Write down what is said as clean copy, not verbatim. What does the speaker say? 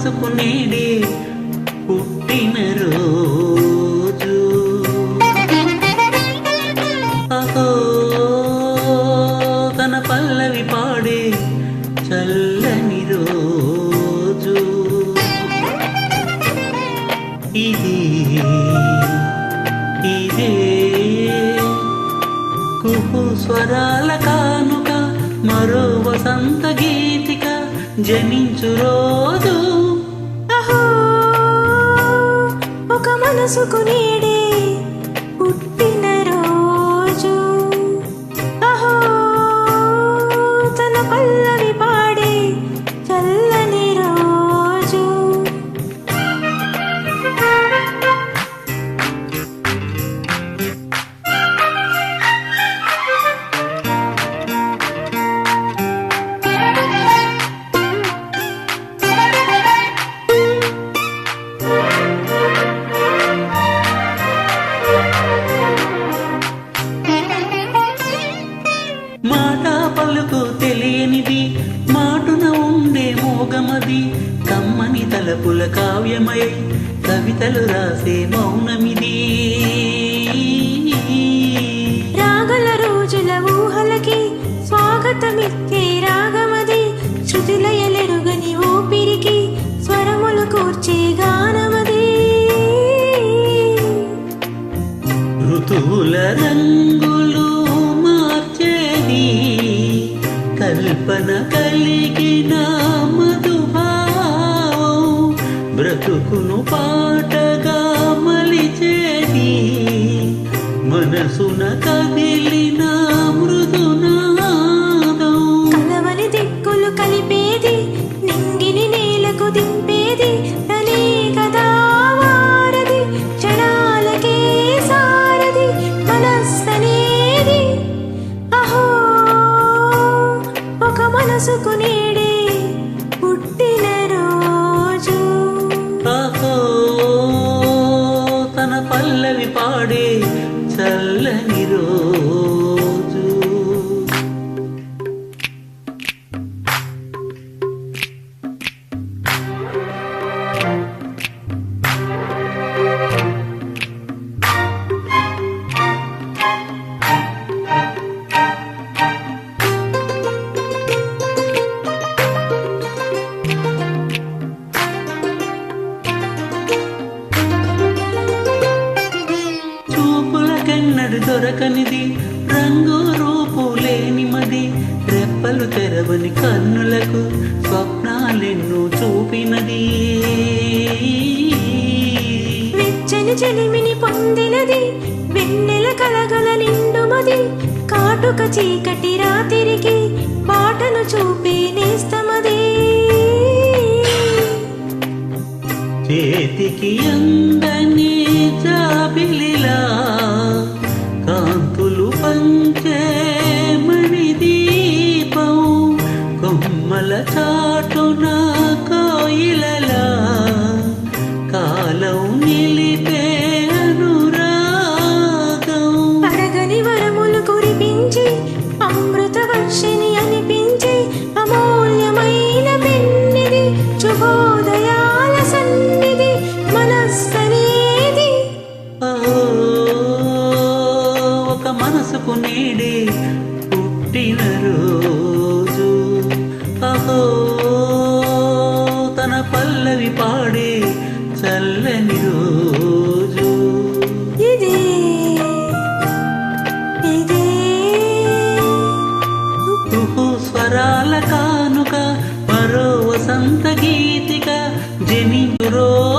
మనసుకు నేడే పుట్టిన రోజు. అహో తన పల్లవి పాడే చల్లని రోజు. ఇదే కుహు స్వరాల కానుక, మరో వసంత గీతిక జనించు రోజు. అహో ఒక మనసుకు నేడే పుట్టిన రోజు. అహో తన పల్లవి పాడే చల్లని రోజు. మాట పలుకు తెలియనిది, మాటున ఉండే మోగమది, కమ్మని తలపుల కావ్యమై కవితలు రాసే మౌనమిది. రాగల రోజుల ఊహలకి స్వాగతమిచ్చే రాగమది, శృతిలయలెరుగని ఊపిరికి స్వరములు కూర్చే గానమది. ఋతువుల రంగులు మార్చేది, కల్పన కలిగిన మధుభావం, బ్రతుకును పాటగా మలిచేది, మనసున కదిలిన మృదునాదం. కలవని దిక్కులు కలిపేది, నింగిని నేలకు దింపేది, తనే కదా వారది, క్షణాలకే సారది మనస్సనేది. అహో ఒక మనసుకు నేడే పుట్టిన రోజు. అహో తన పల్లవి పాడే చల్లని రోజు. చూపులకెన్నడు దొరకనిది, రంగు రూపు లేనిమది, రెప్పలు తెరవని కన్నులకు స్వప్నాలెన్నో చూపినది. వెచ్చని చెలిమిని పొందినది, వెన్నెల కలగల నిండుమది, కాటుక చీకటి రాత్రికి బాటను చూపే నేస్తమది. చేతికి అందని జాబిలిలా కాంతులు పంచే మణి దీపం, కొమ్మల చాటున కోయిలలా కాలం నిలిపే అనురాగం. అడగని వరములు కురిపించి అమృత వర్షిణి అనిపించి అమూల్యమైన పెన్నిది, శుభోదయాల సన్నిధి మనస్సనేది. ఒక మనసుకు నేడే పుట్టిన రోజు. అహో తన పల్లవి పాడే చల్లని రోజు. ఇదే కుహు స్వరాల కానుక, మరో వసంత గీతిక జనించు రోజు.